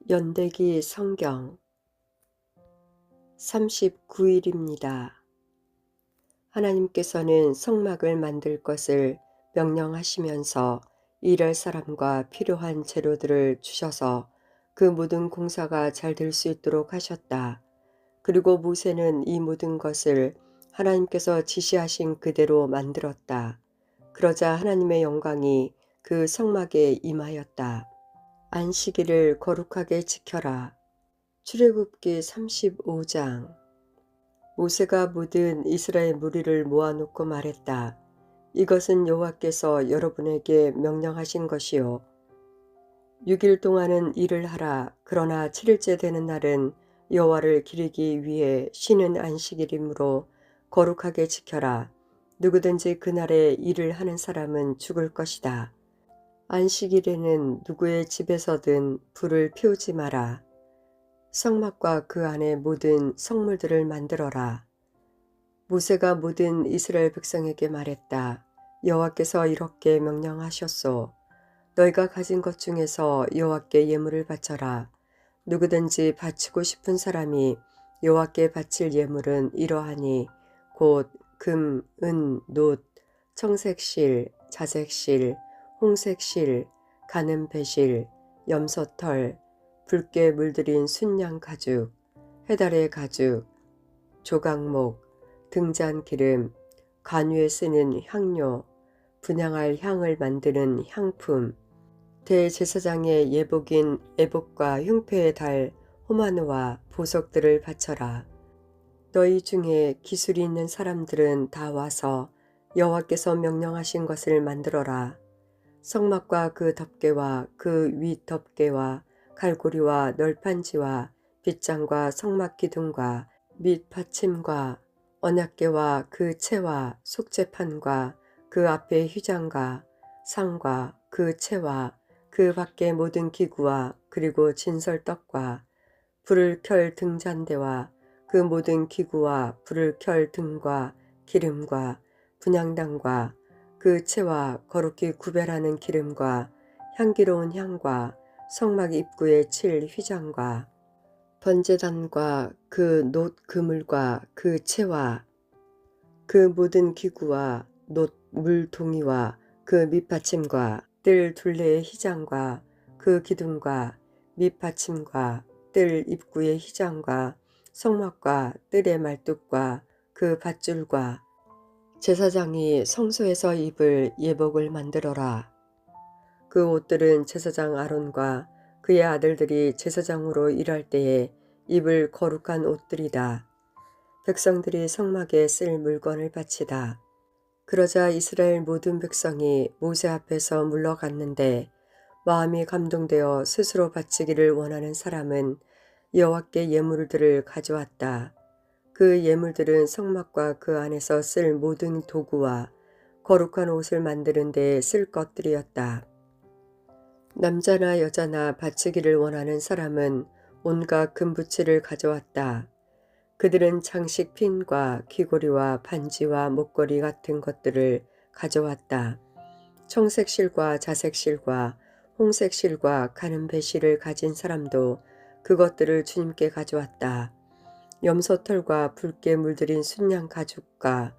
연대기 성경 39일입니다. 하나님께서는 성막을 만들 것을 명령하시면서 일할 사람과 필요한 재료들을 주셔서 그 모든 공사가 잘 될 수 있도록 하셨다. 그리고 모세는 이 모든 것을 하나님께서 지시하신 그대로 만들었다. 그러자 하나님의 영광이 그 성막에 임하였다. 안식일을 거룩하게 지켜라. 출애굽기 35장. 모세가 모든 이스라엘 무리를 모아놓고 말했다. 이것은 여호와께서 여러분에게 명령하신 것이요. 6일 동안은 일을 하라. 그러나 7일째 되는 날은 여호와를 기리기 위해 쉬는 안식일이므로 거룩하게 지켜라. 누구든지 그날에 일을 하는 사람은 죽을 것이다. 안식일에는 누구의 집에서든 불을 피우지 마라. 성막과 그 안에 모든 성물들을 만들어라. 모세가 모든 이스라엘 백성에게 말했다. 여호와께서 이렇게 명령하셨소. 너희가 가진 것 중에서 여호와께 예물을 바쳐라. 누구든지 바치고 싶은 사람이 여호와께 바칠 예물은 이러하니 곧 금, 은, 놋, 청색실, 자색실, 홍색실, 가는 배실, 염소털, 붉게 물들인 순양 가죽, 해달의 가죽, 조각목, 등잔기름, 관유에 쓰는 향료, 분향할 향을 만드는 향품, 대제사장의 예복인 에봇과 흉패에 달 호마노와 보석들을 바쳐라. 너희 중에 기술이 있는 사람들은 다 와서 여호와께서 명령하신 것을 만들어라. 성막과 그 덮개와 그 윗 덮개와 갈고리와 널판지와 빗장과 성막 기둥과 밑 받침과 언약궤와 그 채와 속죄판과 그 앞에 휘장과 상과 그 채와 그 밖의 모든 기구와 그리고 진설떡과 불을 켤 등잔대와 그 모든 기구와 불을 켤 등과 기름과 분향단과 그 채와 거룩히 구별하는 기름과 향기로운 향과 성막 입구에 칠 휘장과 번제단과 그 놋 그물과 그 채와 그 모든 기구와 놋 물동이와 그 밑받침과 뜰 둘레의 휘장과 그 기둥과 밑받침과 뜰 입구의 휘장과 성막과 뜰의 말뚝과 그 밧줄과 제사장이 성소에서 입을 예복을 만들어라. 그 옷들은 제사장 아론과 그의 아들들이 제사장으로 일할 때에 입을 거룩한 옷들이다. 백성들이 성막에 쓸 물건을 바치다. 그러자 이스라엘 모든 백성이 모세 앞에서 물러갔는데 마음이 감동되어 스스로 바치기를 원하는 사람은 여호와께 예물들을 가져왔다. 그 예물들은 성막과 그 안에서 쓸 모든 도구와 거룩한 옷을 만드는 데에 쓸 것들이었다. 남자나 여자나 바치기를 원하는 사람은 온갖 금부치를 가져왔다. 그들은 장식 핀과 귀고리와 반지와 목걸이 같은 것들을 가져왔다. 청색실과 자색실과 홍색실과 가는 배실을 가진 사람도 그것들을 주님께 가져왔다. 염소털과 붉게 물들인 순양 가죽과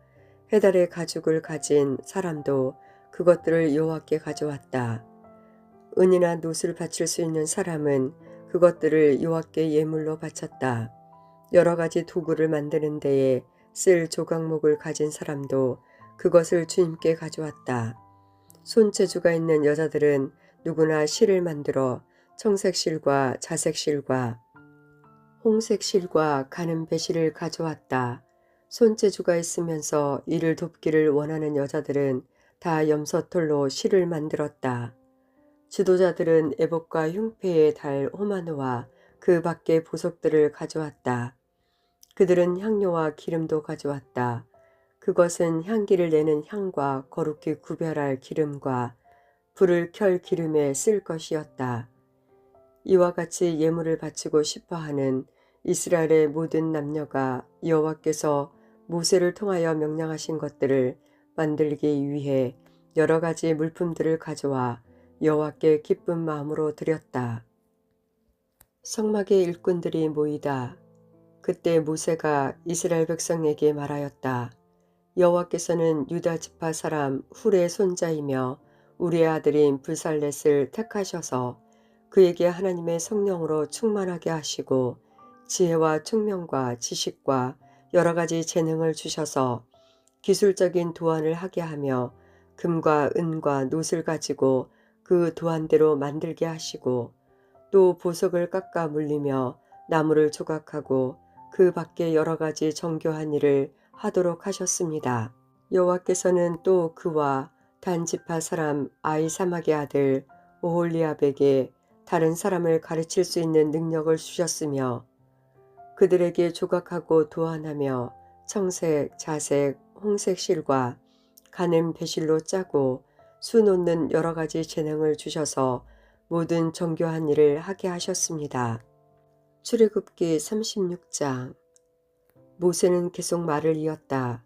해달의 가죽을 가진 사람도 그것들을 여호와께 가져왔다. 은이나 놋을 바칠 수 있는 사람은 그것들을 여호와께 예물로 바쳤다. 여러 가지 도구를 만드는 데에 쓸 조각목을 가진 사람도 그것을 주님께 가져왔다. 손재주가 있는 여자들은 누구나 실을 만들어 청색실과 자색실과 홍색실과 가는 배실을 가져왔다. 손재주가 있으면서 이를 돕기를 원하는 여자들은 다 염소털로 실을 만들었다. 지도자들은 에봇과 흉패에 달 호마노와 그 밖의 보석들을 가져왔다. 그들은 향료와 기름도 가져왔다. 그것은 향기를 내는 향과 거룩히 구별할 기름과 불을 켤 기름에 쓸 것이었다. 이와 같이 예물을 바치고 싶어하는 이스라엘의 모든 남녀가 여호와께서 모세를 통하여 명령하신 것들을 만들기 위해 여러 가지 물품들을 가져와 여호와께 기쁜 마음으로 드렸다. 성막의 일꾼들이 모이다. 그때 모세가 이스라엘 백성에게 말하였다. 여호와께서는 유다 지파 사람 훌의 손자이며 우리의 아들인 불살렛을 택하셔서 그에게 하나님의 성령으로 충만하게 하시고 지혜와 총명과 지식과 여러 가지 재능을 주셔서 기술적인 도안을 하게 하며 금과 은과 놋을 가지고 그 도안대로 만들게 하시고 또 보석을 깎아 물리며 나무를 조각하고 그 밖에 여러 가지 정교한 일을 하도록 하셨습니다. 여호와께서는 또 그와 단지파 사람 아히사막의 아들 오홀리압에게 다른 사람을 가르칠 수 있는 능력을 주셨으며 그들에게 조각하고 도안하며 청색, 자색, 홍색 실과 가는 배실로 짜고 수 놓는 여러 가지 재능을 주셔서 모든 정교한 일을 하게 하셨습니다. 출애굽기 36장. 모세는 계속 말을 이었다.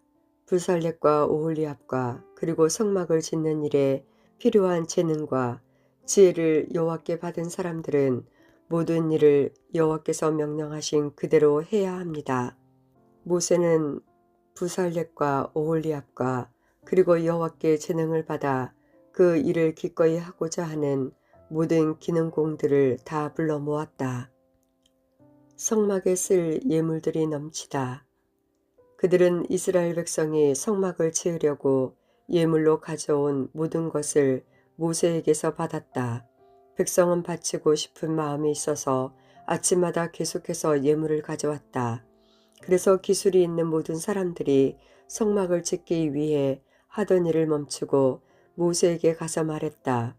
불살렛과 오홀리압과 그리고 성막을 짓는 일에 필요한 재능과 지혜를 여호와께 받은 사람들은 모든 일을 여호와께서 명령하신 그대로 해야 합니다. 모세는 불살렛과 오홀리압과 그리고 여호와께 재능을 받아 그 일을 기꺼이 하고자 하는 모든 기능공들을 다 불러 모았다. 성막에 쓸 예물들이 넘치다. 그들은 이스라엘 백성이 성막을 지으려고 예물로 가져온 모든 것을 모세에게서 받았다. 백성은 바치고 싶은 마음이 있어서 아침마다 계속해서 예물을 가져왔다. 그래서 기술이 있는 모든 사람들이 성막을 짓기 위해 하던 일을 멈추고 모세에게 가서 말했다.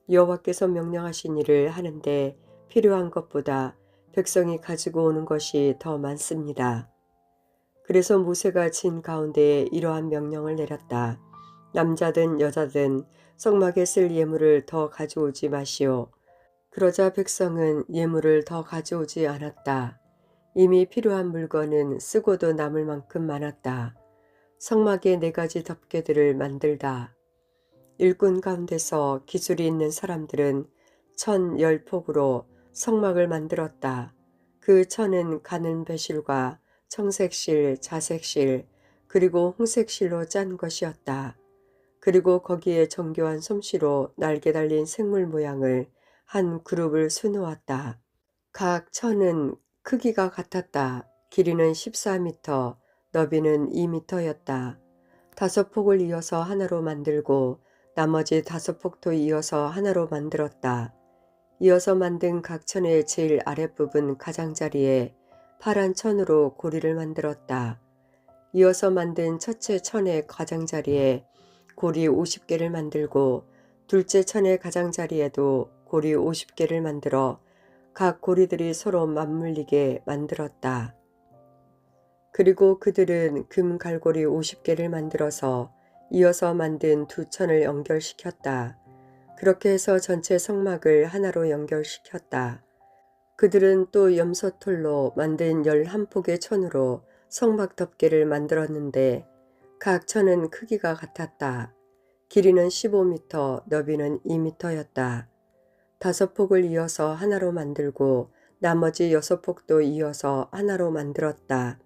여호와께서 명령하신 일을 하는데 필요한 것보다 백성이 가지고 오는 것이 더 많습니다. 그래서 모세가 진 가운데에 이러한 명령을 내렸다. 남자든 여자든 성막에 쓸 예물을 더 가져오지 마시오. 그러자 백성은 예물을 더 가져오지 않았다. 이미 필요한 물건은 쓰고도 남을 만큼 많았다. 성막에 4가지 덮개들을 만들다. 일꾼 가운데서 기술이 있는 사람들은 천 10폭으로 성막을 만들었다. 그 천은 가는 배실과 청색실, 자색실, 그리고 홍색실로 짠 것이었다. 그리고 거기에 정교한 솜씨로 날개 달린 생물 모양을 한 그룹을 수놓았다. 각 천은 크기가 같았다. 길이는 14m, 너비는 2m였다. 5폭을 이어서 하나로 만들고 나머지 5폭도 이어서 하나로 만들었다. 이어서 만든 각 천의 제일 아랫부분 가장자리에 파란 천으로 고리를 만들었다. 이어서 만든 첫째 천의 가장자리에 고리 50개를 만들고 둘째 천의 가장자리에도 고리 50개를 만들어 각 고리들이 서로 맞물리게 만들었다. 그리고 그들은 금 갈고리 50개를 만들어서 이어서 만든 2천을 연결시켰다. 그렇게 해서 전체 성막을 하나로 연결시켰다. 그들은 또 염소털로 만든 11폭의 천으로 성막 덮개를 만들었는데 각 천은 크기가 같았다. 길이는 15m, 너비는 2m였다. 5폭을 이어서 하나로 만들고 나머지 6폭도 이어서 하나로 만들었다.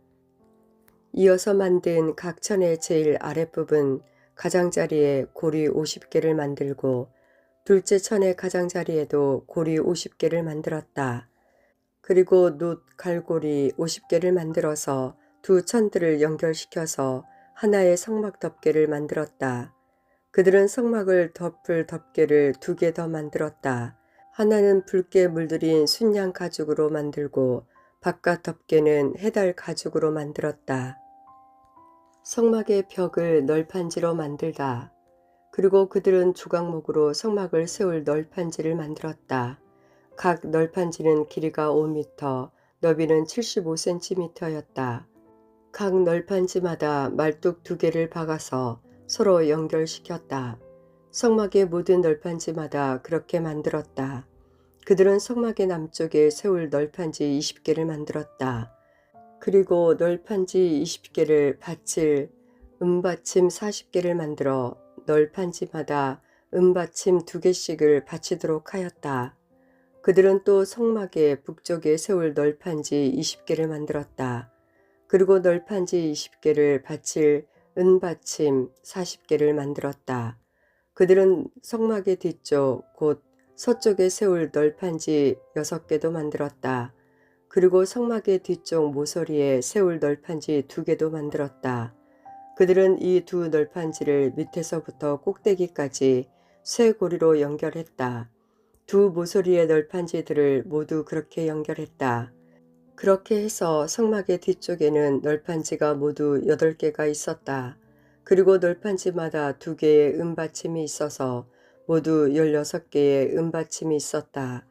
이어서 만든 각 천의 제일 아랫부분 가장자리에 고리 50개를 만들고 둘째 천의 가장자리에도 고리 50개를 만들었다. 그리고 놋 갈고리 50개를 만들어서 2천들을 연결시켜서 하나의 성막 덮개를 만들었다. 그들은 성막을 덮을 덮개를 2개 더 만들었다. 하나는 붉게 물들인 순양 가죽으로 만들고 바깥 덮개는 해달 가죽으로 만들었다. 성막의 벽을 널판지로 만들다. 그리고 그들은 조각목으로 성막을 세울 널판지를 만들었다. 각 널판지는 길이가 5m, 너비는 75cm였다. 각 널판지마다 말뚝 2개를 박아서 서로 연결시켰다. 성막의 모든 널판지마다 그렇게 만들었다. 그들은 성막의 남쪽에 세울 널판지 20개를 만들었다. 그리고 널판지 20개를 받칠 은받침 40개를 만들어 널판지마다 은받침 2개씩을 받치도록 하였다. 그들은 또 성막의 북쪽에 세울 널판지 20개를 만들었다. 그리고 널판지 20개를 받칠 은받침 40개를 만들었다. 그들은 성막의 뒤쪽 곧 서쪽에 세울 널판지 6개도 만들었다. 그리고 성막의 뒤쪽 모서리에 세울 널판지 2개도 만들었다. 그들은 이 두 널판지를 밑에서부터 꼭대기까지 쇠고리로 연결했다. 두 모서리의 널판지들을 모두 그렇게 연결했다. 그렇게 해서 성막의 뒤쪽에는 널판지가 모두 8개가 있었다. 그리고 널판지마다 2개의 은받침이 있어서 모두 16개의 은받침이 있었다.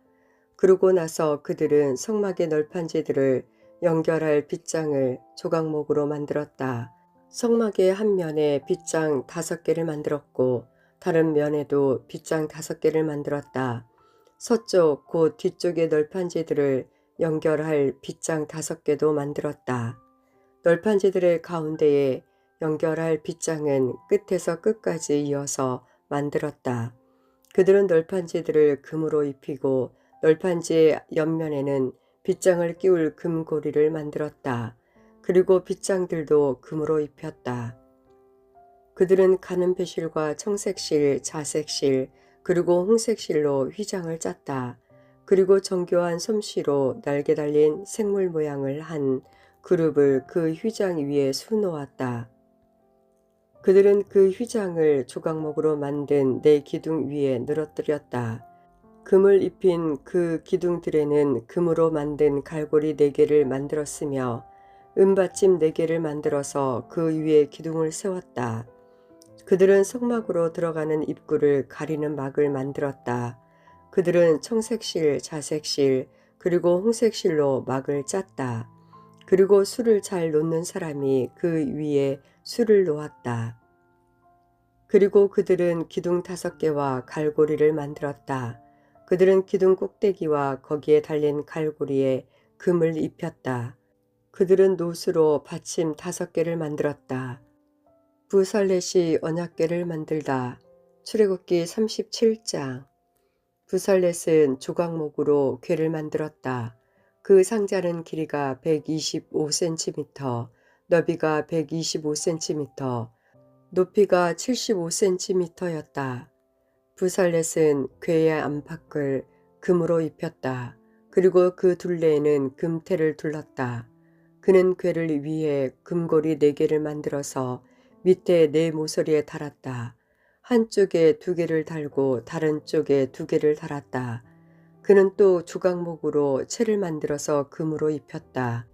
그러고 나서 그들은 성막의 널판지들을 연결할 빗장을 조각목으로 만들었다. 성막의 한 면에 빗장 5개를 만들었고 다른 면에도 빗장 5개를 만들었다. 서쪽 곧 뒤쪽의 널판지들을 연결할 빗장 5개도 만들었다. 널판지들의 가운데에 연결할 빗장은 끝에서 끝까지 이어서 만들었다. 그들은 널판지들을 금으로 입히고 널판지의 옆면에는 빗장을 끼울 금고리를 만들었다. 그리고 빗장들도 금으로 입혔다. 그들은 가는 배실과 청색실, 자색실, 그리고 홍색실로 휘장을 짰다. 그리고 정교한 솜씨로 날개 달린 생물 모양을 한 그룹을 그 휘장 위에 수놓았다. 그들은 그 휘장을 조각목으로 만든 4기둥 위에 늘어뜨렸다. 금을 입힌 그 기둥들에는 금으로 만든 갈고리 4개를 만들었으며 은받침 4개를 만들어서 그 위에 기둥을 세웠다. 그들은 성막으로 들어가는 입구를 가리는 막을 만들었다. 그들은 청색실, 자색실, 그리고 홍색실로 막을 짰다. 그리고 술을 잘 놓는 사람이 그 위에 술을 놓았다. 그리고 그들은 기둥 5개와 갈고리를 만들었다. 그들은 기둥 꼭대기와 거기에 달린 갈고리에 금을 입혔다. 그들은 노수로 받침 5개를 만들었다. 부살렛이 언약궤를 만들다. 출애굽기 37장. 부살렛은 조각목으로 궤를 만들었다. 그 상자는 길이가 125cm, 너비가 125cm, 높이가 75cm였다. 부살렛은 궤의 안팎을 금으로 입혔다. 그리고 그 둘레에는 금테를 둘렀다. 그는 궤를 위에 금고리 4개를 만들어서 밑에 4 모서리에 달았다. 한쪽에 2개를 달고 다른 쪽에 2개를 달았다. 그는 또 조각목으로 채를 만들어서 금으로 입혔다.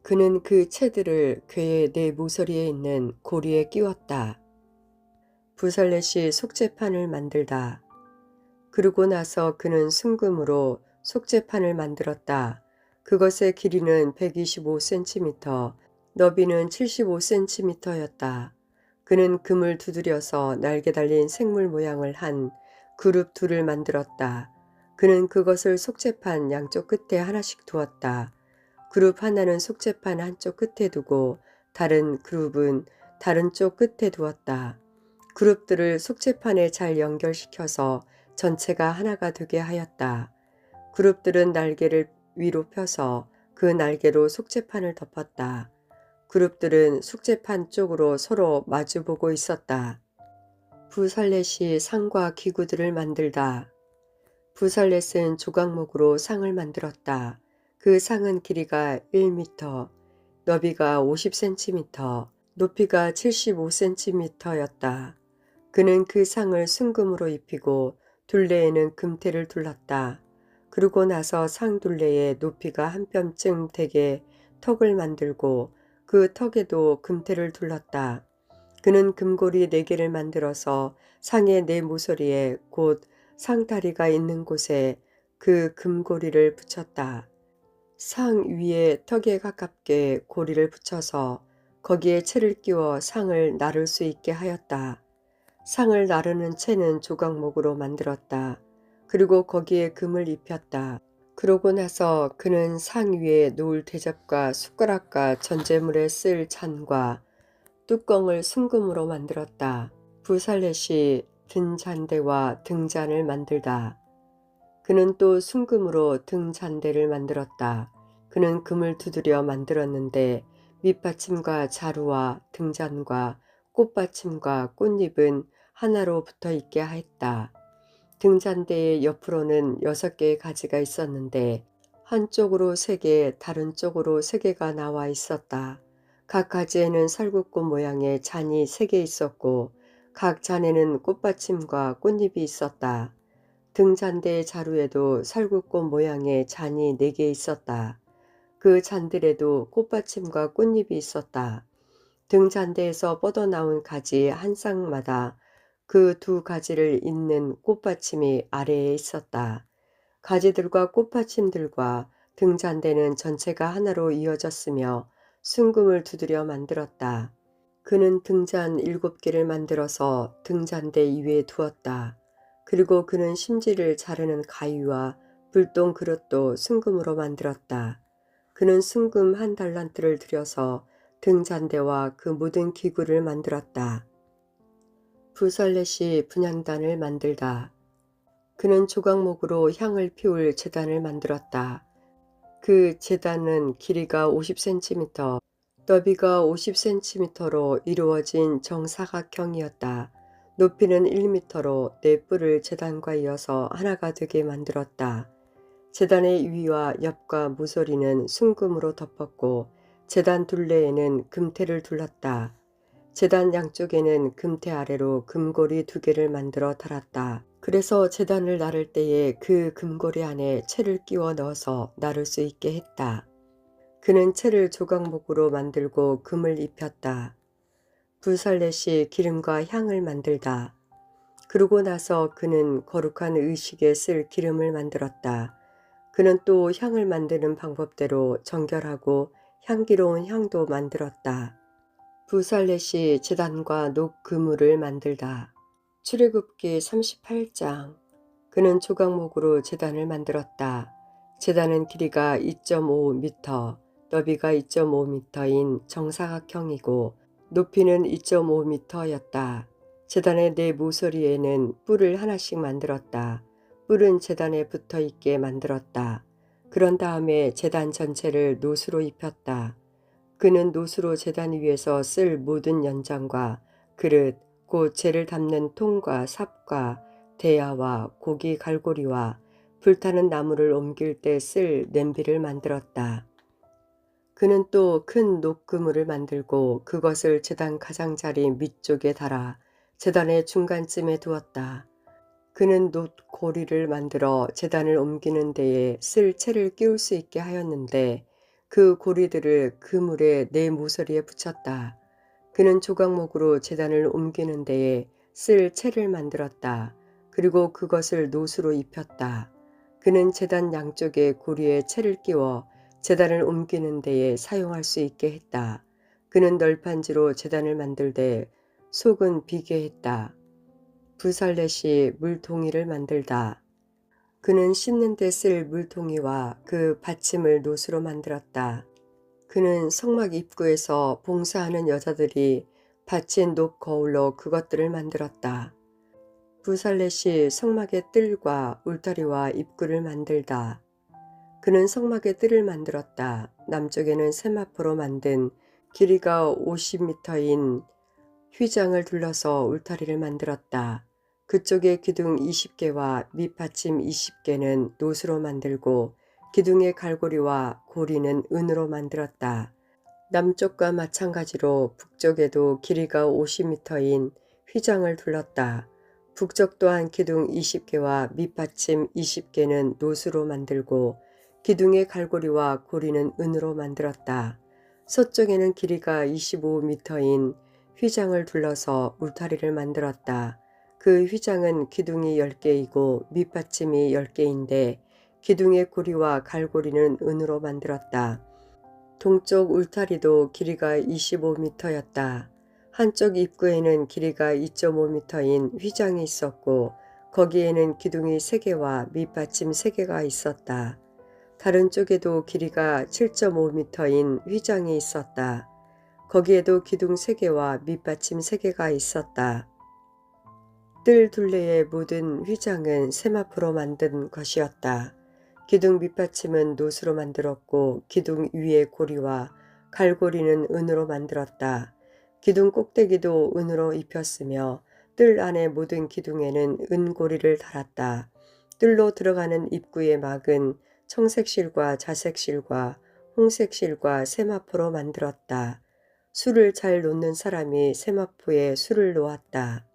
그는 그 채들을 궤의 4 모서리에 있는 고리에 끼웠다. 부살렛이 속죄판을 만들다. 그러고 나서 그는 순금으로 속죄판을 만들었다. 그것의 길이는 125cm, 너비는 75cm였다. 그는 금을 두드려서 날개 달린 생물 모양을 한 그룹 2를 만들었다. 그는 그것을 속죄판 양쪽 끝에 하나씩 두었다. 그룹 하나는 속죄판 한쪽 끝에 두고 다른 그룹은 다른 쪽 끝에 두었다. 그룹들을 속죄판에 잘 연결시켜서 전체가 하나가 되게 하였다. 그룹들은 날개를 위로 펴서 그 날개로 속죄판을 덮었다. 그룹들은 속죄판 쪽으로 서로 마주보고 있었다. 부살렛이 상과 기구들을 만들다. 부살렛은 조각목으로 상을 만들었다. 그 상은 길이가 1m, 너비가 50cm, 높이가 75cm였다. 그는 그 상을 순금으로 입히고 둘레에는 금테를 둘렀다. 그러고 나서 상 둘레에 높이가 한 뼘쯤 되게 턱을 만들고 그 턱에도 금테를 둘렀다. 그는 금고리 4개를 만들어서 상의 4 모서리에 곧 상다리가 있는 곳에 그 금고리를 붙였다. 상 위에 턱에 가깝게 고리를 붙여서 거기에 채를 끼워 상을 나를 수 있게 하였다. 상을 나르는 채는 조각목으로 만들었다. 그리고 거기에 금을 입혔다. 그러고 나서 그는 상 위에 놓을 대접과 숟가락과 전제물에 쓸 잔과 뚜껑을 순금으로 만들었다. 부살렛이 등잔대와 등잔을 만들다. 그는 또 순금으로 등 잔대를 만들었다. 그는 금을 두드려 만들었는데 밑받침과 자루와 등잔과 꽃받침과 꽃잎은 하나로 붙어 있게 했다. 등잔대의 옆으로는 6개의 가지가 있었는데 한쪽으로 3개, 다른 쪽으로 3개가 나와 있었다. 각 가지에는 살구꽃 모양의 잔이 3개 있었고 각 잔에는 꽃받침과 꽃잎이 있었다. 등잔대의 자루에도 살구꽃 모양의 잔이 4개 있었다. 그 잔들에도 꽃받침과 꽃잎이 있었다. 등잔대에서 뻗어나온 가지 한 쌍마다 그 2가지를 잇는 꽃받침이 아래에 있었다. 가지들과 꽃받침들과 등잔대는 전체가 하나로 이어졌으며 순금을 두드려 만들었다. 그는 등잔 7개를 만들어서 등잔대 위에 두었다. 그리고 그는 심지를 자르는 가위와 불똥 그릇도 순금으로 만들었다. 그는 순금 1달란트를 들여서 등잔대와 그 모든 기구를 만들었다. 부살렛이 분향단을 만들다. 그는 조각목으로 향을 피울 제단을 만들었다. 그 제단은 길이가 50cm, 너비가 50cm로 이루어진 정사각형이었다. 높이는 1m로 4뿔을 제단과 이어서 하나가 되게 만들었다. 제단의 위와 옆과 모서리는 순금으로 덮었고 제단 둘레에는 금테를 둘렀다. 제단 양쪽에는 금테 아래로 금고리 2개를 만들어 달았다. 그래서 제단을 나를 때에 그 금고리 안에 채를 끼워 넣어서 나를 수 있게 했다. 그는 채를 조각목으로 만들고 금을 입혔다. 부살렛이 기름과 향을 만들다. 그러고 나서 그는 거룩한 의식에 쓸 기름을 만들었다. 그는 또 향을 만드는 방법대로 정결하고 향기로운 향도 만들었다. 부살렛이 제단과 녹 그물을 만들다. 출애굽기 38장. 그는 조각목으로 제단을 만들었다. 제단은 길이가 2.5m, 너비가 2.5m인 정사각형이고 높이는 2.5m였다. 제단의 4 모서리에는 뿔을 하나씩 만들었다. 뿔은 제단에 붙어 있게 만들었다. 그런 다음에 제단 전체를 노수로 입혔다. 그는 노수로 제단 위에서 쓸 모든 연장과 그릇, 곧 재를 담는 통과 삽과 대야와 고기 갈고리와 불타는 나무를 옮길 때 쓸 냄비를 만들었다. 그는 또 큰 녹그물을 만들고 그것을 제단 가장자리 밑쪽에 달아 제단의 중간쯤에 두었다. 그는 놋고리를 만들어 제단을 옮기는 데에 쓸 채를 끼울 수 있게 하였는데 그 고리들을 그물의 4 모서리에 붙였다. 그는 조각목으로 제단을 옮기는 데에 쓸 채를 만들었다. 그리고 그것을 노수로 입혔다. 그는 제단 양쪽에 고리에 채를 끼워 제단을 옮기는 데에 사용할 수 있게 했다. 그는 널판지로 제단을 만들되 속은 비게 했다. 부살렛이 물동이를 만들다. 그는 씻는 데 쓸 물동이와 그 받침을 노수로 만들었다. 그는 성막 입구에서 봉사하는 여자들이 받친 녹 거울로 그것들을 만들었다. 부살렛이 성막의 뜰과 울타리와 입구를 만들다. 그는 성막의 뜰을 만들었다. 남쪽에는 세마포로 만든 길이가 50m인 휘장을 둘러서 울타리를 만들었다. 그쪽에 기둥 20개와 밑받침 20개는 노수로 만들고 기둥의 갈고리와 고리는 은으로 만들었다. 남쪽과 마찬가지로 북쪽에도 길이가 50m인 휘장을 둘렀다. 북쪽 또한 기둥 20개와 밑받침 20개는 노수로 만들고 기둥의 갈고리와 고리는 은으로 만들었다. 서쪽에는 길이가 25m인 휘장을 둘러서 울타리를 만들었다. 그 휘장은 기둥이 10개이고 밑받침이 10개인데 기둥의 고리와 갈고리는 은으로 만들었다. 동쪽 울타리도 길이가 25m였다. 한쪽 입구에는 길이가 2.5m인 휘장이 있었고 거기에는 기둥이 3개와 밑받침 3개가 있었다. 다른 쪽에도 길이가 7.5m인 휘장이 있었다. 거기에도 기둥 3개와 밑받침 3개가 있었다. 뜰 둘레의 모든 휘장은 세마포로 만든 것이었다. 기둥 밑받침은 노수로 만들었고 기둥 위의 고리와 갈고리는 은으로 만들었다. 기둥 꼭대기도 은으로 입혔으며 뜰 안의 모든 기둥에는 은고리를 달았다. 뜰로 들어가는 입구의 막은 청색실과 자색실과 홍색실과 세마포로 만들었다. 술을 잘 놓는 사람이 세마포에 술을 놓았다.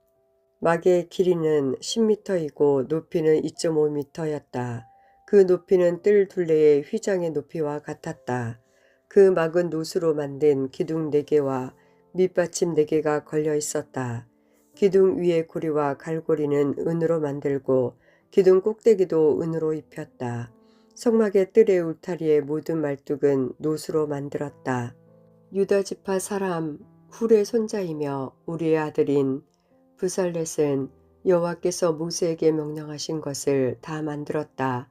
막의 길이는 10m이고 높이는 2.5m였다. 그 높이는 뜰 둘레의 휘장의 높이와 같았다. 그 막은 노수로 만든 기둥 4개와 밑받침 4개가 걸려 있었다. 기둥 위의 고리와 갈고리는 은으로 만들고 기둥 꼭대기도 은으로 입혔다. 성막의 뜰의 울타리의 모든 말뚝은 노수로 만들었다. 유다지파 사람 훌의 손자이며 우리의 아들인 브살렛은 여호와께서 모세에게 명령하신 것을 다 만들었다.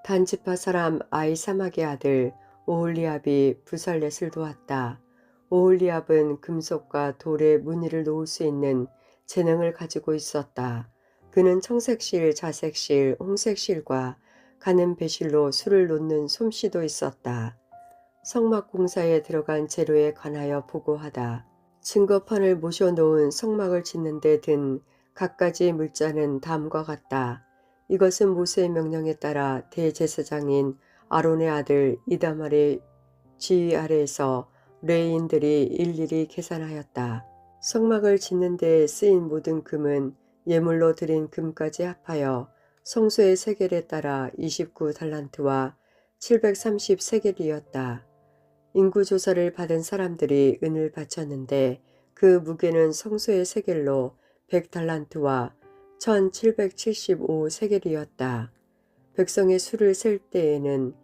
단지파 사람 아이사막의 아들 오홀리압이 브살렛을 도왔다. 오홀리압은 금속과 돌에 무늬를 놓을 수 있는 재능을 가지고 있었다. 그는 청색실, 자색실, 홍색실과 가는 배실로 술을 놓는 솜씨도 있었다. 성막 공사에 들어간 재료에 관하여 보고하다. 증거판을 모셔놓은 성막을 짓는 데 든 갖가지 물자는 다음과 같다. 이것은 모세의 명령에 따라 대제사장인 아론의 아들 이다말의 지휘 아래에서 레위인들이 일일이 계산하였다. 성막을 짓는 데 쓰인 모든 금은 예물로 드린 금까지 합하여 성소의 세겔에 따라 29달란트와 730세겔이었다. 인구조사를 받은 사람들이 은을 바쳤는데 그 무게는 성소의 세겔로 100달란트와 1775세겔이었다. 백성의 수를 셀 때에는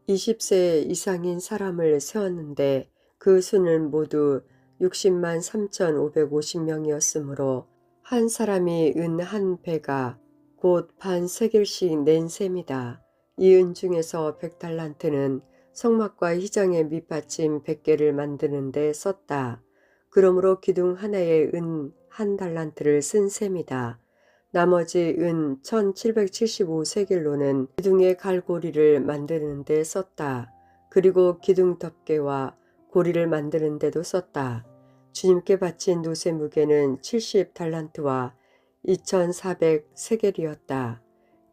20세 이상인 사람을 세웠는데 그 수는 모두 60만 3,550명이었으므로 한 사람이 은 한 배가 곧 반 세겔씩 낸 셈이다. 이 은 중에서 100달란트는 성막과 휘장의 밑받침 100개를 만드는 데 썼다. 그러므로 기둥 하나에 은 한 달란트를 쓴 셈이다. 나머지 은 1775세겔로는 기둥의 갈고리를 만드는 데 썼다. 그리고 기둥 덮개와 고리를 만드는 데도 썼다. 주님께 바친 노새 무게는 70달란트와 2400세겔이었다.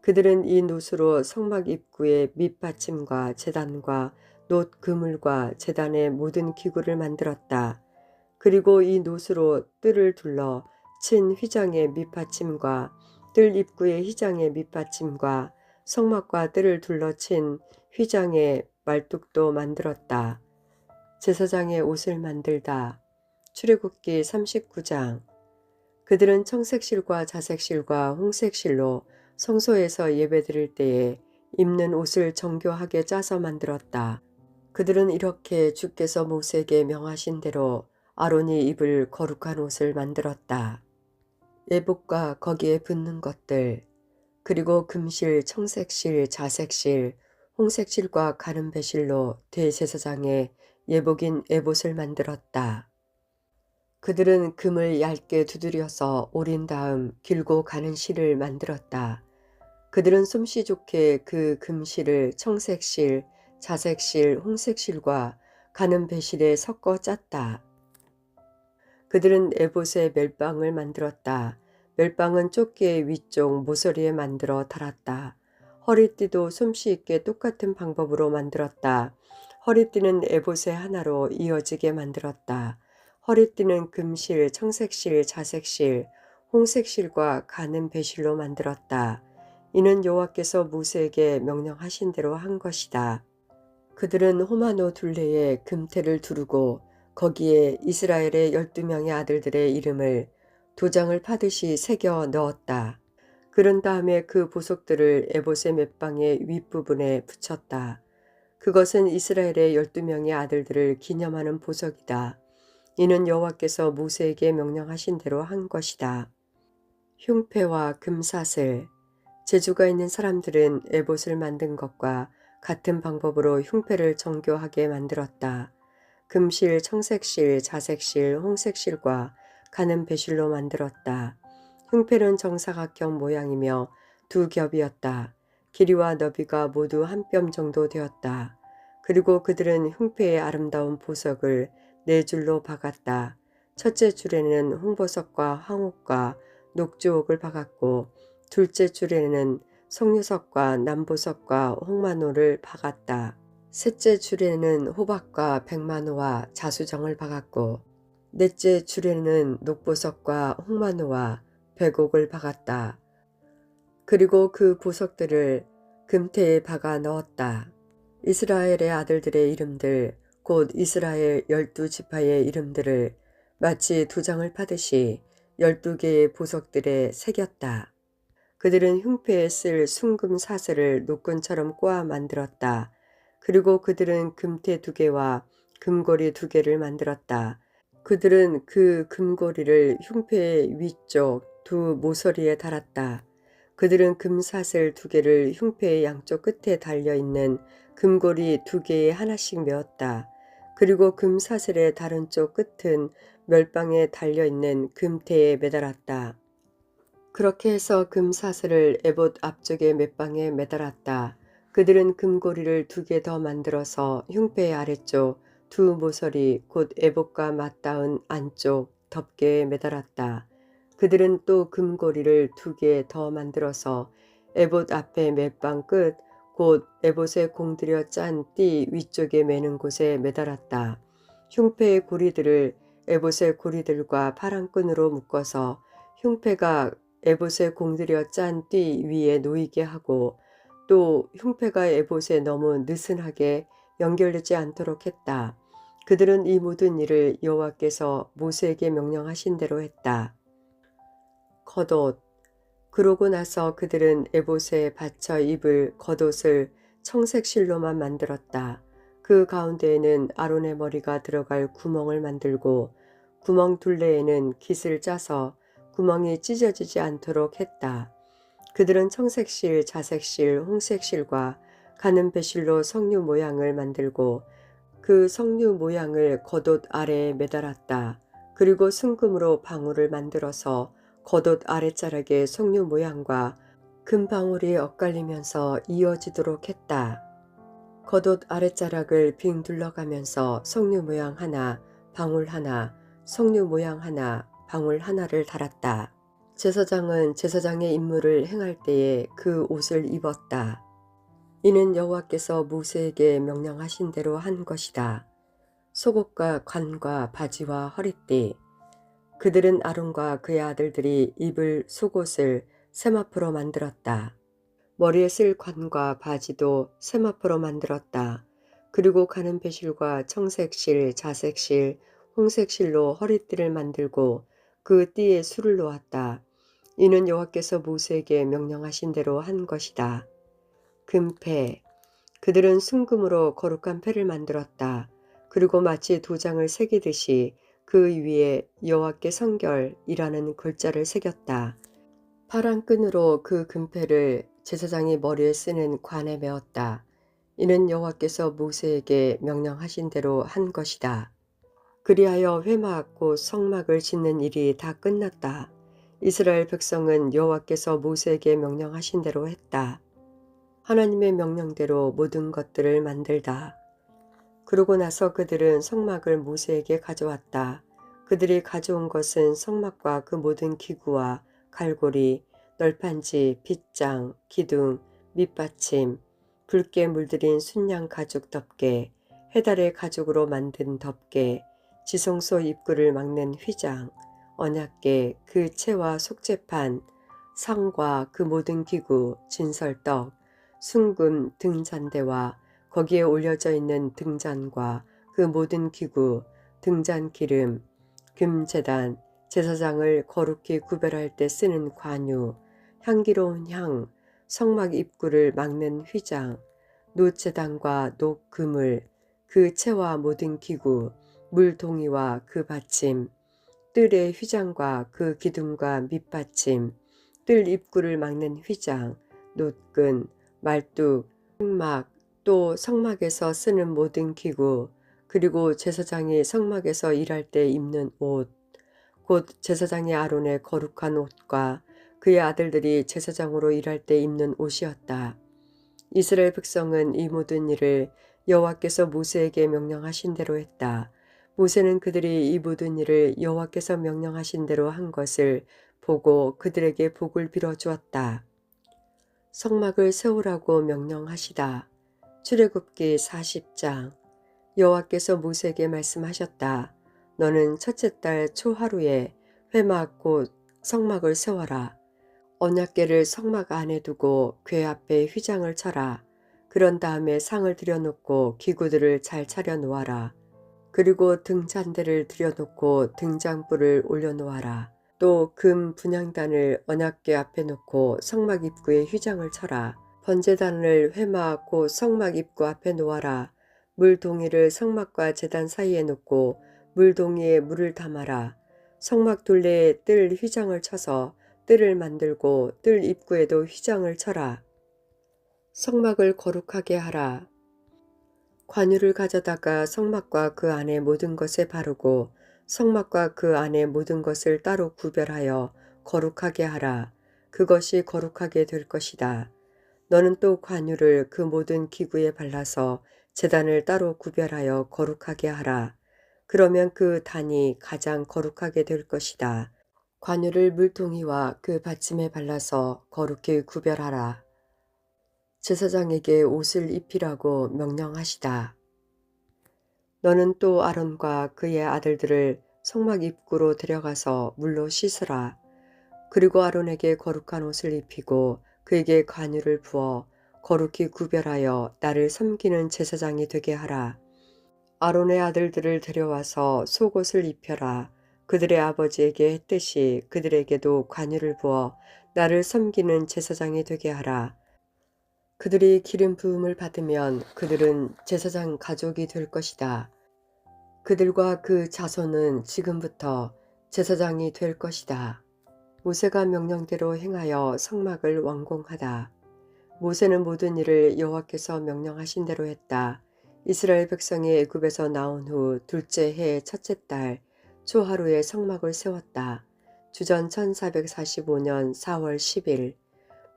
그들은 이 노수로 성막 입구의 밑받침과 제단과 놋 그물과 제단의 모든 기구를 만들었다. 그리고 이 노수로 뜰을 둘러 친 휘장의 밑받침과 뜰 입구의 휘장의 밑받침과 성막과 뜰을 둘러 친 휘장의 말뚝도 만들었다. 제사장의 옷을 만들다. 출애굽기 39장. 그들은 청색실과 자색실과 홍색실로 성소에서 예배드릴 때에 입는 옷을 정교하게 짜서 만들었다. 그들은 이렇게 주께서 모세에게 명하신 대로 아론이 입을 거룩한 옷을 만들었다. 예복과 거기에 붙는 것들, 그리고 금실, 청색실, 자색실, 홍색실과 가는 배실로 대제사장의 예복인 에봇을 만들었다. 그들은 금을 얇게 두드려서 오린 다음 길고 가는 실을 만들었다. 그들은 솜씨 좋게 그 금실을 청색실, 자색실, 홍색실과 가는 배실에 섞어 짰다. 그들은 에봇의 멜빵을 만들었다. 멜빵은 조끼의 위쪽 모서리에 만들어 달았다. 허리띠도 솜씨 있게 똑같은 방법으로 만들었다. 허리띠는 에봇의 하나로 이어지게 만들었다. 허리띠는 금실, 청색실, 자색실, 홍색실과 가는 배실로 만들었다. 이는 여호와께서 모세에게 명령하신 대로 한 것이다. 그들은 호마노 둘레에 금태를 두르고 거기에 이스라엘의 12명의 아들들의 이름을 도장을 파듯이 새겨 넣었다. 그런 다음에 그 보석들을 에봇의 맷방의 윗부분에 붙였다. 그것은 이스라엘의 12명의 아들들을 기념하는 보석이다. 이는 여호와께서 모세에게 명령하신 대로 한 것이다. 흉패와 금사슬. 재주가 있는 사람들은 에봇을 만든 것과 같은 방법으로 흉패를 정교하게 만들었다. 금실, 청색실, 자색실, 홍색실과 가는 배실로 만들었다. 흉패는 정사각형 모양이며 두 겹이었다. 길이와 너비가 모두 한 뼘 정도 되었다. 그리고 그들은 흉패의 아름다운 보석을 네 줄로 박았다. 첫째 줄에는 홍보석과 황옥과 녹주옥을 박았고 둘째 줄에는 석류석과 남보석과 홍만호를 박았다. 셋째 줄에는 호박과 백만호와 자수정을 박았고 넷째 줄에는 녹보석과 홍만호와 백옥을 박았다. 그리고 그 보석들을 금태에 박아 넣었다. 이스라엘의 아들들의 이름들 곧 이스라엘 12지파의 이름들을 마치 두 장을 파듯이 12개의 보석들에 새겼다. 그들은 흉패에 쓸 순금 사슬을 노끈처럼 꼬아 만들었다. 그리고 그들은 금태 2개와 금고리 2개를 만들었다. 그들은 그 금고리를 흉패의 위쪽 두 모서리에 달았다. 그들은 금사슬 2개를 흉패의 양쪽 끝에 달려있는 금고리 2개에 하나씩 메었다. 그리고 금사슬의 다른 쪽 끝은 멸방에 달려있는 금태에 매달았다. 그렇게 해서 금사슬을 에봇 앞쪽의 맷방에 매달았다. 그들은 금고리를 2개 더 만들어서 흉패의 아래쪽 두 모서리 곧 에봇과 맞닿은 안쪽 덮개에 매달았다. 그들은 또 금고리를 2개 더 만들어서 에봇 앞에 맷방 끝 곧 에봇에 공들여 짠 띠 위쪽에 매는 곳에 매달았다. 흉패의 고리들을 에봇의 고리들과 파란 끈으로 묶어서 흉패가 에봇에 공들여 짠 띠 위에 놓이게 하고 또 흉패가 에봇에 너무 느슨하게 연결되지 않도록 했다. 그들은 이 모든 일을 여호와께서 모세에게 명령하신 대로 했다. 겉옷. 그러고 나서 그들은 에봇에 받쳐 입을 겉옷을 청색 실로만 만들었다. 그 가운데에는 아론의 머리가 들어갈 구멍을 만들고 구멍 둘레에는 깃을 짜서 구멍이 찢어지지 않도록 했다. 그들은 청색실, 자색실, 홍색실과 가는 배실로 석류 모양을 만들고 그 석류 모양을 겉옷 아래에 매달았다. 그리고 순금으로 방울을 만들어서 겉옷 아랫자락에 석류 모양과 금방울이 엇갈리면서 이어지도록 했다. 겉옷 아랫자락을 빙 둘러가면서 석류 모양 하나, 방울 하나, 석류 모양 하나, 방울 하나를 달았다. 제사장은 제사장의 임무를 행할 때에 그 옷을 입었다. 이는 여호와께서 모세에게 명령하신 대로 한 것이다. 속옷과 관과 바지와 허리띠. 그들은 아론과 그의 아들들이 입을 속옷을 세마포로 만들었다. 머리에 쓸 관과 바지도 세마포로 만들었다. 그리고 가는 배실과 청색실, 자색실, 홍색실로 허리띠를 만들고 그 띠에 술을 놓았다. 이는 여호와께서 모세에게 명령하신 대로 한 것이다. 금패. 그들은 순금으로 거룩한 패를 만들었다. 그리고 마치 도장을 새기듯이 그 위에 여호와께 성결이라는 글자를 새겼다. 파란 끈으로 그 금패를 제사장이 머리에 쓰는 관에 메었다. 이는 여호와께서 모세에게 명령하신 대로 한 것이다. 그리하여 회막 곧 성막을 짓는 일이 다 끝났다. 이스라엘 백성은 여호와께서 모세에게 명령하신 대로 했다. 하나님의 명령대로 모든 것들을 만들다. 그러고 나서 그들은 성막을 모세에게 가져왔다. 그들이 가져온 것은 성막과 그 모든 기구와 갈고리, 널판지, 빗장, 기둥, 밑받침, 붉게 물들인 순양 가죽 덮개, 해달의 가죽으로 만든 덮개, 지성소 입구를 막는 휘장, 언약궤, 그 채와 속죄판, 상과 그 모든 기구, 진설떡, 순금 등잔대와 거기에 올려져 있는 등잔과 그 모든 기구, 등잔 기름, 금제단, 제사장을 거룩히 구별할 때 쓰는 관유, 향기로운 향, 성막 입구를 막는 휘장, 노제단과 녹그물, 그 채와 모든 기구, 물동이와 그 받침, 뜰의 휘장과 그 기둥과 밑받침, 뜰 입구를 막는 휘장, 놋근, 말뚝, 흑막, 또 성막에서 쓰는 모든 기구, 그리고 제사장이 성막에서 일할 때 입는 옷, 곧 제사장이 아론의 거룩한 옷과 그의 아들들이 제사장으로 일할 때 입는 옷이었다. 이스라엘 백성은 이 모든 일을 여호와께서 모세에게 명령하신 대로 했다. 모세는 그들이 이 모든 일을 여호와께서 명령하신 대로 한 것을 보고 그들에게 복을 빌어 주었다. 성막을 세우라고 명령하시다. 출애굽기 40장. 여호와께서 모세에게 말씀하셨다. 너는 첫째 달 초하루에 회막 곧 성막을 세워라. 언약궤를 성막 안에 두고 궤 앞에 휘장을 쳐라. 그런 다음에 상을 들여놓고 기구들을 잘 차려 놓아라. 그리고 등잔대를 들여놓고 등장불을 올려놓아라. 또 금 분향단을 언약궤 앞에 놓고 성막 입구에 휘장을 쳐라. 번제단을 회막 곧 성막 입구 앞에 놓아라. 물동이를 성막과 제단 사이에 놓고 물동이에 물을 담아라. 성막 둘레에 뜰 휘장을 쳐서 뜰을 만들고 뜰 입구에도 휘장을 쳐라. 성막을 거룩하게 하라. 관유를 가져다가 성막과 그 안에 모든 것에 바르고 성막과 그 안에 모든 것을 따로 구별하여 거룩하게 하라. 그것이 거룩하게 될 것이다. 너는 또 관유를 그 모든 기구에 발라서 제단을 따로 구별하여 거룩하게 하라. 그러면 그 단이 가장 거룩하게 될 것이다. 관유를 물통이와 그 받침에 발라서 거룩히 구별하라. 제사장에게 옷을 입히라고 명령하시다. 너는 또 아론과 그의 아들들을 성막 입구로 데려가서 물로 씻으라. 그리고 아론에게 거룩한 옷을 입히고 그에게 관유를 부어 거룩히 구별하여 나를 섬기는 제사장이 되게 하라. 아론의 아들들을 데려와서 속옷을 입혀라. 그들의 아버지에게 했듯이 그들에게도 관유를 부어 나를 섬기는 제사장이 되게 하라. 그들이 기름 부음을 받으면 그들은 제사장 가족이 될 것이다. 그들과 그 자손은 지금부터 제사장이 될 것이다. 모세가 명령대로 행하여 성막을 완공하다. 모세는 모든 일을 여호와께서 명령하신 대로 했다. 이스라엘 백성이 애굽에서 나온 후 둘째 해 첫째 달 초하루에 성막을 세웠다. 주전 1445년 4월 10일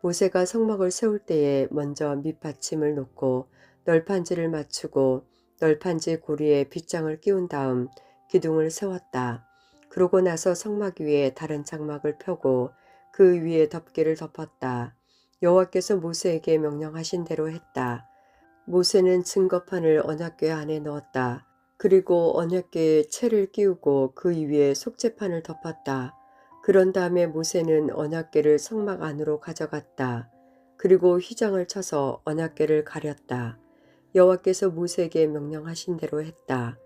모세가 성막을 세울 때에 먼저 밑받침을 놓고 널판지를 맞추고 널판지 고리에 빗장을 끼운 다음 기둥을 세웠다. 그러고 나서 성막 위에 다른 장막을 펴고 그 위에 덮개를 덮었다. 여호와께서 모세에게 명령하신 대로 했다. 모세는 증거판을 언약궤 안에 넣었다. 그리고 언약궤에 채를 끼우고 그 위에 속죄판을 덮었다. 그런 다음에 모세는 언약궤를 성막 안으로 가져갔다. 그리고 휘장을 쳐서 언약궤를 가렸다. 여호와께서 모세에게 명령하신 대로 했다.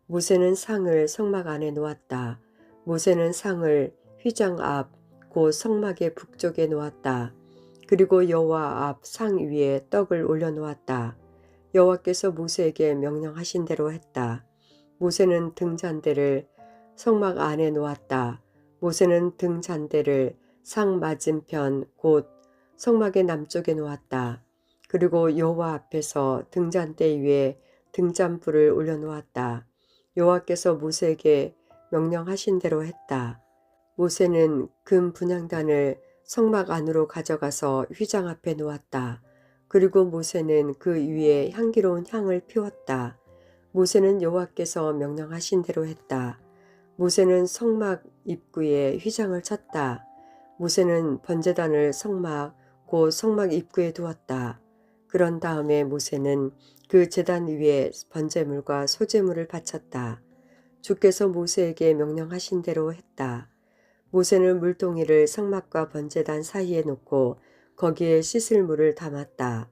모세는 상을 성막 안에 놓았다. 모세는 상을 휘장 앞 곧 성막의 북쪽에 놓았다. 그리고 여호와 앞 상 위에 떡을 올려놓았다. 여호와께서 모세에게 명령하신 대로 했다. 모세는 등잔대를 성막 안에 놓았다. 모세는 등잔대를 상 맞은편 곧 성막의 남쪽에 놓았다. 그리고 여호와 앞에서 등잔대 위에 등잔불을 올려놓았다. 여호와께서 모세에게 명령하신 대로 했다. 모세는 금 분향단을 성막 안으로 가져가서 휘장 앞에 놓았다. 그리고 모세는 그 위에 향기로운 향을 피웠다. 모세는 여호와께서 명령하신 대로 했다. 모세는 성막 입구에 휘장을 쳤다. 모세는 번제단을 성막 곧 성막 입구에 두었다. 그런 다음에 모세는 그 제단 위에 번제물과 소제물을 바쳤다. 주께서 모세에게 명령하신 대로 했다. 모세는 물동이를 성막과 번제단 사이에 놓고 거기에 씻을 물을 담았다.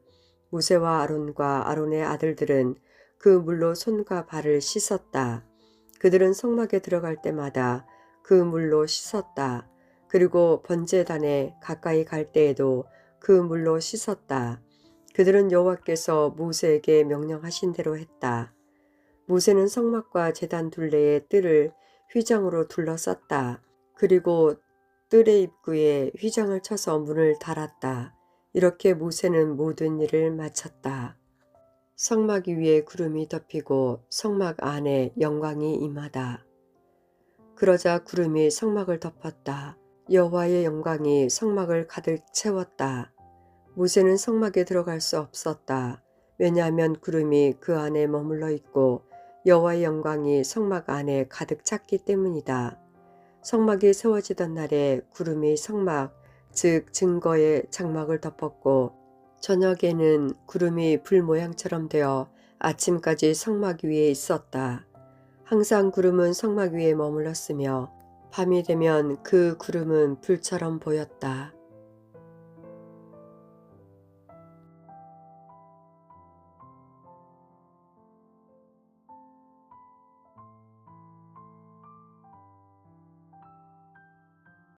모세와 아론과 아론의 아들들은 그 물로 손과 발을 씻었다. 그들은 성막에 들어갈 때마다 그 물로 씻었다. 그리고 번제단에 가까이 갈 때에도 그 물로 씻었다. 그들은 여호와께서 모세에게 명령하신 대로 했다. 모세는 성막과 제단 둘레의 뜰을 휘장으로 둘러쌌다. 그리고 뜰의 입구에 휘장을 쳐서 문을 달았다. 이렇게 모세는 모든 일을 마쳤다. 성막 위에 구름이 덮이고 성막 안에 영광이 임하다. 그러자 구름이 성막을 덮었다. 여호와의 영광이 성막을 가득 채웠다. 모세는 성막에 들어갈 수 없었다. 왜냐하면 구름이 그 안에 머물러 있고 여호와의 영광이 성막 안에 가득 찼기 때문이다. 성막이 세워지던 날에 구름이 성막, 즉 증거의 장막을 덮었고 저녁에는 구름이 불 모양처럼 되어 아침까지 성막 위에 있었다. 항상 구름은 성막 위에 머물렀으며 밤이 되면 그 구름은 불처럼 보였다.